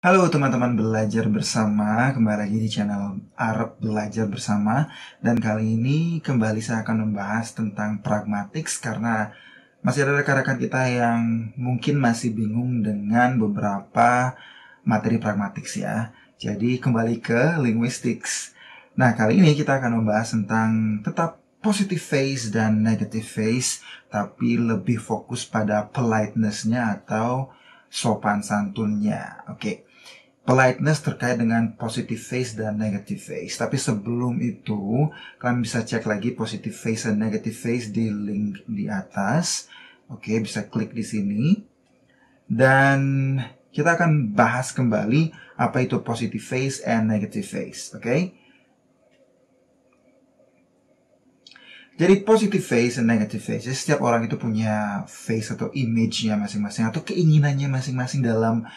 Halo teman-teman belajar bersama, kembali lagi di channel Arab Belajar Bersama. Dan kali ini kembali saya akan membahas tentang pragmatics karena masih ada rekan-rekan kita yang mungkin masih bingung dengan beberapa materi pragmatics ya. Jadi kembali ke linguistics. Nah, kali ini kita akan membahas tentang tetap positive phase dan negative phase, tapi lebih fokus pada politeness-nya atau sopan santunnya. Oke. Politeness terkait dengan positive phase dan negative phase. Tapi sebelum itu, kalian bisa cek lagi positive phase dan negative phase di link di atas. Oke, bisa klik di sini. Dan kita akan bahas kembali apa itu positive phase and negative phase. Oke? Jadi positive phase dan negative phase, setiap orang itu punya face atau image-nya masing-masing atau keinginannya masing-masing dalam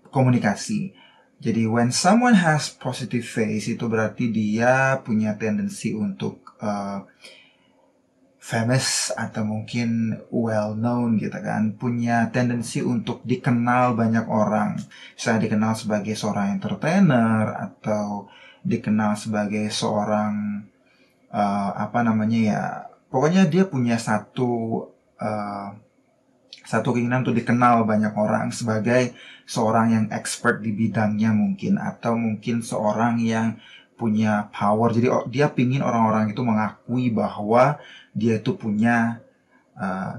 komunikasi. Jadi when someone has positive face itu berarti dia punya tendensi untuk famous atau mungkin well known gitu kan, punya tendensi untuk dikenal banyak orang. Misalnya dikenal sebagai seorang entertainer atau dikenal sebagai seorang pokoknya dia punya uh, satu keinginan untuk dikenal banyak orang sebagai seorang yang expert di bidangnya mungkin, atau mungkin seorang yang punya power. Jadi dia pingin orang-orang itu mengakui bahwa dia itu punya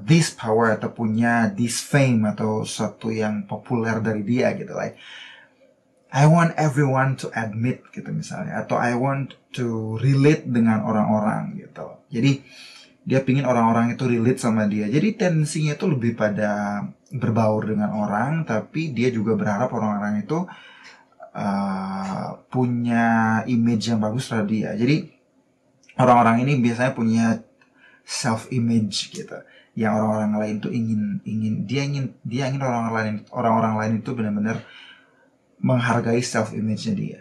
this power atau punya this fame atau sesuatu yang populer dari dia gitu lah. I want everyone to admit gitu misalnya, atau I want to relate dengan orang-orang gitu. Jadi dia pingin orang-orang itu relate sama dia. Jadi tendensinya itu lebih pada berbaur dengan orang, tapi dia juga berharap orang-orang itu punya image yang bagus terhadap dia. Jadi orang-orang ini biasanya punya self image gitu, yang orang-orang lain tuh ingin orang-orang lain itu benar-benar menghargai self image-nya dia.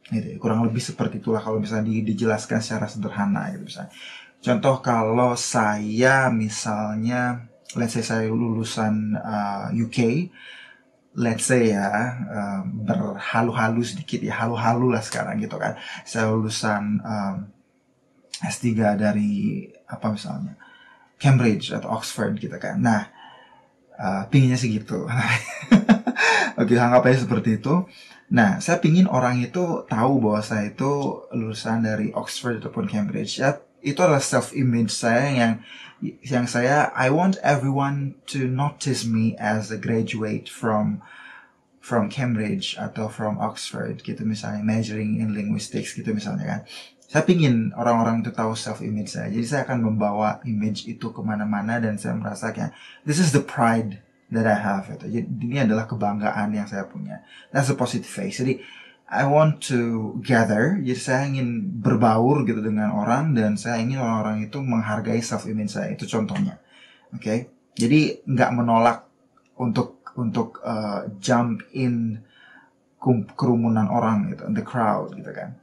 Gitu. Kurang lebih seperti itulah kalau misalnya dijelaskan secara sederhana gitu misalnya. Contoh kalau saya misalnya, let's say saya lulusan UK, let's say ya, berhalu-halu sedikit ya, halu-halu lah sekarang gitu kan. Saya lulusan S3 dari apa misalnya, Cambridge atau Oxford gitu kan. Nah, pinginnya sih gitu. Oke, anggap aja seperti itu. Nah, saya pingin orang itu tahu bahwa saya itu lulusan dari Oxford ataupun Cambridge. Ya, itu adalah self-image saya yang saya, I want everyone to notice me as a graduate from Cambridge atau from Oxford gitu misalnya, majoring in linguistics gitu misalnya kan. Saya pingin orang-orang itu tahu self-image saya. Jadi saya akan membawa image itu kemana-mana dan saya merasa kayak, this is the pride that I have. Gitu. Jadi ini adalah kebanggaan yang saya punya. That's the positive face. Jadi I want to gather. Jadi saya ingin berbaur gitu dengan orang dan saya ingin orang-orang itu menghargai self-image saya. Itu contohnya. Oke. Okay? Jadi nggak menolak untuk jump in kerumunan orang gitu, the crowd gitu kan.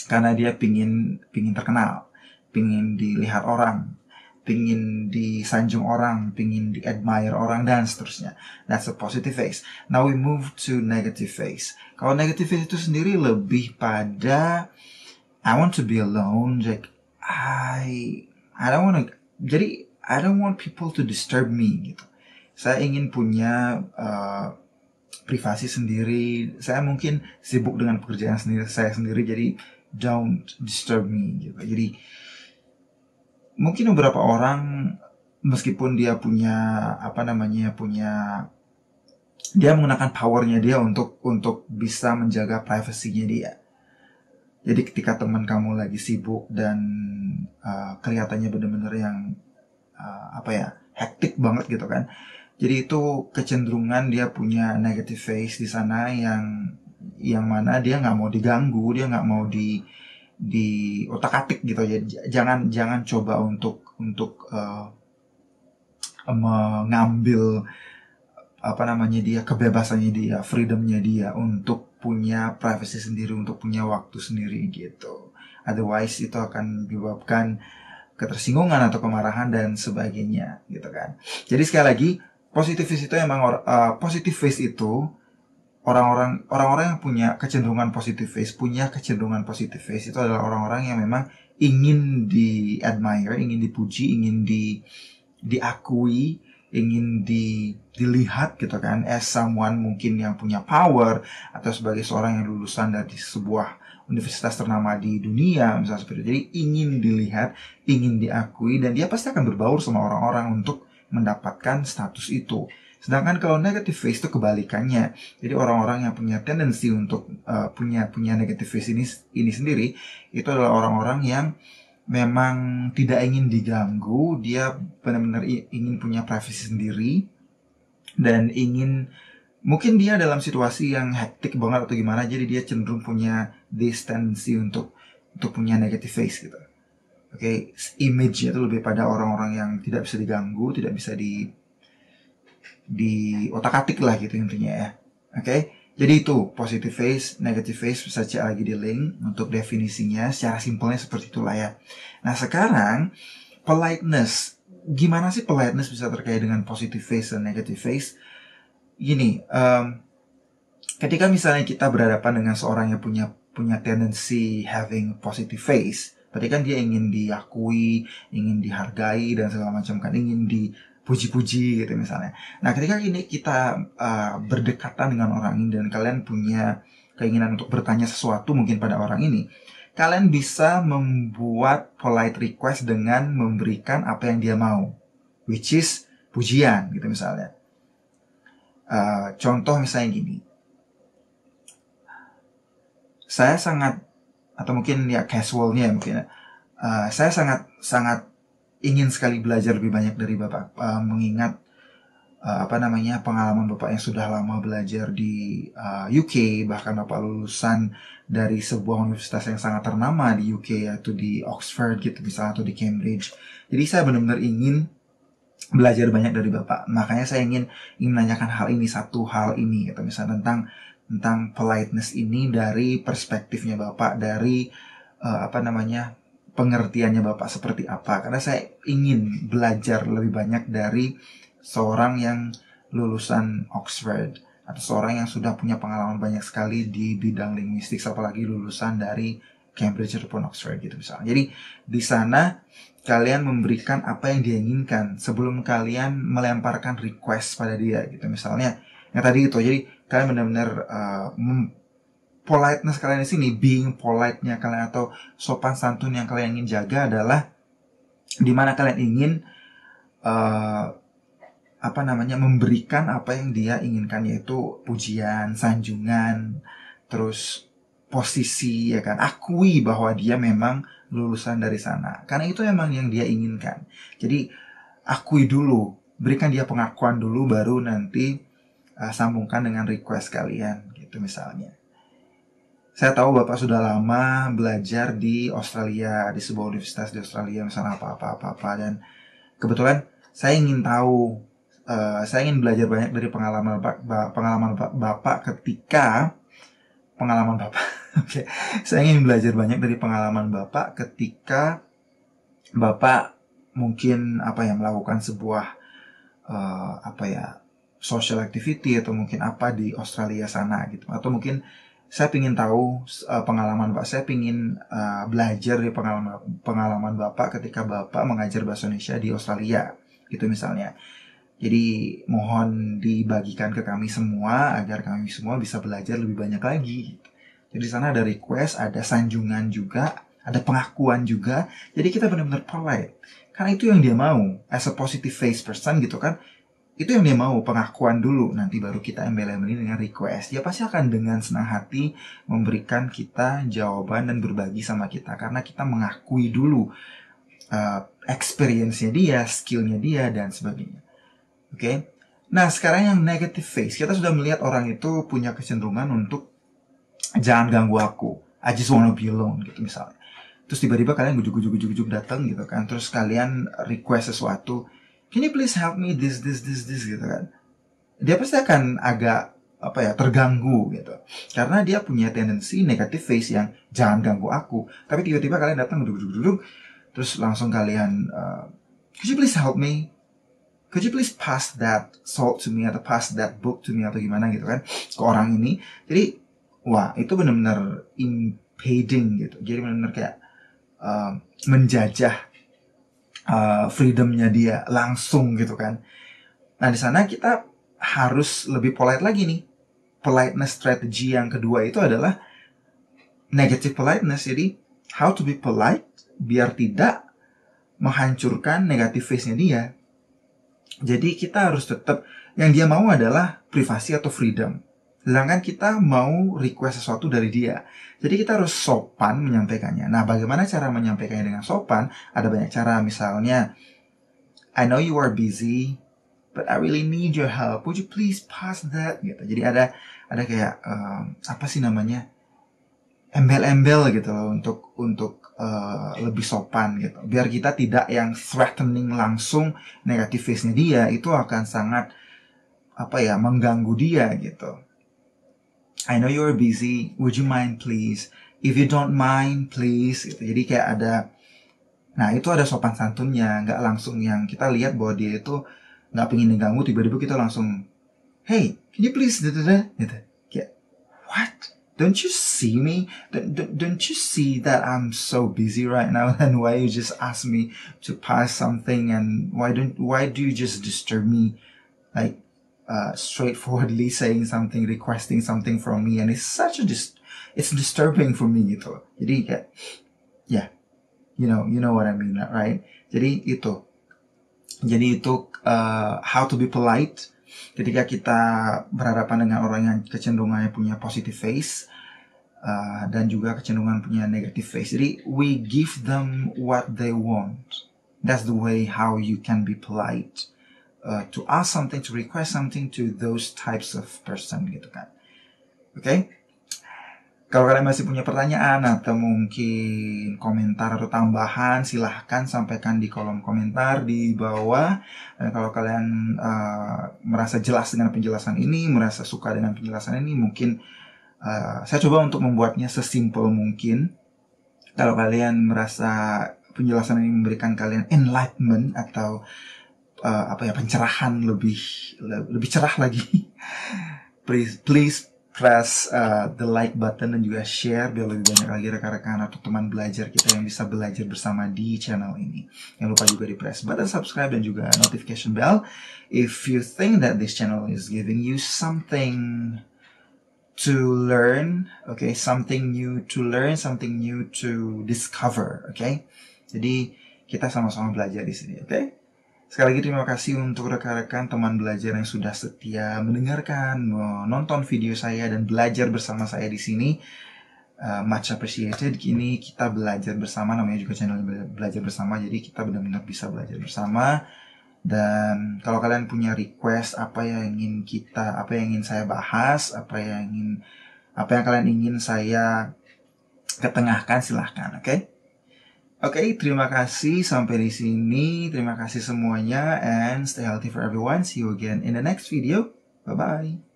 Karena dia pingin terkenal, pingin dilihat orang, pingin disanjung orang, pingin di-admire orang, dan seterusnya. That's a positive phase. Now we move to negative phase. Kalau negative phase itu sendiri lebih pada I want to be alone. Like I don't want to. Jadi I don't want people to disturb me gitu. Saya ingin punya privasi sendiri. Saya mungkin sibuk dengan pekerjaan saya sendiri. Jadi don't disturb me gitu. Jadi mungkin beberapa orang meskipun dia punya dia menggunakan powernya dia untuk bisa menjaga privasinya dia. Jadi ketika teman kamu lagi sibuk dan kelihatannya benar-benar yang hektik banget gitu kan. Jadi itu kecenderungan dia punya negative phase di sana yang mana dia nggak mau diganggu, dia nggak mau di otak-atik gitu ya. Jangan coba untuk mengambil dia, kebebasannya dia, freedomnya dia untuk punya privacy sendiri, untuk punya waktu sendiri gitu. Otherwise itu akan menyebabkan ketersinggungan atau kemarahan dan sebagainya gitu kan. Jadi sekali lagi, positive face itu orang-orang yang punya kecenderungan positive face, itu adalah orang-orang yang memang ingin di-admire, ingin dipuji, ingin diakui, ingin dilihat gitu kan, as someone mungkin yang punya power, atau sebagai seorang yang lulusan dari sebuah universitas ternama di dunia misalnya seperti itu. Jadi ingin dilihat, ingin diakui, dan dia pasti akan berbaur sama orang-orang untuk mendapatkan status itu. Sedangkan kalau negative face itu kebalikannya. Jadi orang-orang yang punya tendensi untuk punya negative face ini sendiri, itu adalah orang-orang yang memang tidak ingin diganggu. Dia benar-benar ingin punya privasi sendiri, dan mungkin dia dalam situasi yang hektik banget atau gimana, jadi dia cenderung punya this tendency untuk punya negative face gitu. Oke, image-nya itu lebih pada orang-orang yang tidak bisa diganggu, tidak bisa di otak-atik lah gitu intinya ya. Oke, jadi itu positive face, negative face, bisa cek lagi di link untuk definisinya. Secara simpelnya seperti itulah ya. Nah sekarang politeness, gimana sih politeness bisa terkait dengan positive face dan negative face? Gini, ketika misalnya kita berhadapan dengan seorang yang punya tendency having positive face, berarti kan dia ingin diakui, ingin dihargai, dan segala macam kan, ingin dipuji-puji gitu misalnya. Nah ketika ini kita berdekatan dengan orang ini, dan kalian punya keinginan untuk bertanya sesuatu mungkin pada orang ini, kalian bisa membuat polite request dengan memberikan apa yang dia mau, which is pujian gitu misalnya. Contoh misalnya gini, saya sangat, atau mungkin ya casualnya mungkin, saya sangat ingin sekali belajar lebih banyak dari Bapak, mengingat pengalaman Bapak yang sudah lama belajar di UK, bahkan Bapak lulusan dari sebuah universitas yang sangat ternama di UK, yaitu di Oxford gitu misalnya, atau di Cambridge. Jadi saya benar-benar ingin belajar banyak dari Bapak. Makanya saya ingin menanyakan satu hal ini gitu, misalnya tentang politeness ini dari perspektifnya Bapak, dari pengertiannya Bapak seperti apa. Karena saya ingin belajar lebih banyak dari seorang yang lulusan Oxford, atau seorang yang sudah punya pengalaman banyak sekali di bidang linguistik, apalagi lulusan dari Cambridge ataupun Oxford gitu misalnya. Jadi di sana kalian memberikan apa yang dia inginkan sebelum kalian melemparkan request pada dia gitu misalnya. Yang tadi itu, jadi kalian benar-benar politeness kalian di sini, being polite-nya kalian atau sopan santun yang kalian ingin jaga adalah dimana kalian ingin memberikan apa yang dia inginkan, yaitu pujian, sanjungan, terus posisi, ya kan, akui bahwa dia memang lulusan dari sana, karena itu memang yang dia inginkan. Jadi akui dulu, berikan dia pengakuan dulu, baru nanti sambungkan dengan request kalian gitu misalnya. Saya tahu Bapak sudah lama belajar di Australia, di sebuah universitas di Australia misalnya, apa-apa, dan kebetulan saya ingin tahu, saya ingin belajar banyak dari pengalaman Bapak ketika pengalaman Bapak. Oke, saya ingin belajar banyak dari pengalaman Bapak ketika Bapak mungkin melakukan sebuah social activity atau mungkin apa di Australia sana gitu, atau mungkin saya ingin tahu pengalaman Bapak. Saya ingin belajar dari pengalaman Bapak ketika Bapak mengajar bahasa Indonesia di Australia gitu misalnya. Jadi mohon dibagikan ke kami semua agar kami semua bisa belajar lebih banyak lagi. Jadi di sana ada request, ada sanjungan juga, ada pengakuan juga. Jadi kita benar-benar polite. Karena itu yang dia mau, as a positive face person gitu kan. Itu yang dia mau, pengakuan dulu. Nanti baru kita embel-embelin dengan request. Dia pasti akan dengan senang hati memberikan kita jawaban dan berbagi sama kita. Karena kita mengakui dulu experience-nya dia, skill-nya dia, dan sebagainya. Oke. Nah sekarang yang negative face, kita sudah melihat orang itu punya kecenderungan untuk jangan ganggu aku, I just wanna be alone gitu misalnya. Terus tiba-tiba kalian gujuk datang gitu kan, terus kalian request sesuatu, can you please help me this gitu kan. Dia pasti akan agak terganggu gitu, karena dia punya tendensi negative face yang jangan ganggu aku. Tapi tiba-tiba kalian datang gujuk, terus langsung kalian could you please help me, could you please pass that salt to me atau pass that book to me atau gimana gitu kan ke orang ini. Jadi wah itu benar-benar invading gitu. Jadi benar-benar kayak menjajah freedomnya dia langsung gitu kan. Nah di sana kita harus lebih polite lagi nih. Politeness strategy yang kedua itu adalah negative politeness. Jadi how to be polite biar tidak menghancurkan negative face-nya dia. Jadi kita harus tetap, yang dia mau adalah privasi atau freedom. Sedangkan kita mau request sesuatu dari dia. Jadi kita harus sopan menyampaikannya. Nah, bagaimana cara menyampaikannya dengan sopan? Ada banyak cara, misalnya, I know you are busy, but I really need your help. Would you please pass that? Gitu. Jadi ada kayak apa sih namanya? Embel-embel gitu loh untuk lebih sopan gitu. Biar kita tidak yang threatening langsung negative face-nya dia, itu akan sangat mengganggu dia gitu. I know you're busy, would you mind please? If you don't mind please gitu. Jadi kayak itu ada sopan santunnya, nggak langsung yang kita lihat bahwa dia itu nggak pengen diganggu, tiba-tiba kita langsung, hey, can you please gitu. Kayak, what? Don't you see me? Don't you see that I'm so busy right now? And why you just ask me to pass something? And why do you just disturb me? Like straightforwardly saying something, requesting something from me, and it's it's disturbing for me gitu. Jadi kayak, yeah, you know what I mean, right? Jadi itu how to be polite. Ketika kita berhadapan dengan orang yang kecenderungannya punya positive face dan juga kecenderungan punya negative face. Jadi we give them what they want. That's the way how you can be polite. To ask something, to request something to those types of person gitu kan. Oke? Kalau kalian masih punya pertanyaan atau mungkin komentar atau tambahan, silahkan sampaikan di kolom komentar di bawah. Dan kalau kalian merasa jelas dengan penjelasan ini, merasa suka dengan penjelasan ini, mungkin saya coba untuk membuatnya sesimpel mungkin. Kalau kalian merasa penjelasan ini memberikan kalian enlightenment atau pencerahan lebih cerah lagi, please press the like button dan juga share biar lebih banyak lagi rekan-rekan atau teman belajar kita yang bisa belajar bersama di channel ini. Jangan lupa juga di press button subscribe dan juga notification bell if you think that this channel is giving you something to learn, okay, something new to learn, something new to discover, okay? Jadi kita sama-sama belajar di sini, okay? Sekali lagi terima kasih untuk rekan-rekan teman belajar yang sudah setia mendengarkan, menonton video saya dan belajar bersama saya di sini. Much appreciated. Kini kita belajar bersama, namanya juga channel belajar bersama. Jadi kita benar-benar bisa belajar bersama. Dan kalau kalian punya request apa yang ingin saya bahas, apa yang kalian ingin saya ketengahkan, silahkan, oke? Oke, terima kasih sampai di sini. Terima kasih semuanya and stay healthy for everyone. See you again in the next video. Bye-bye.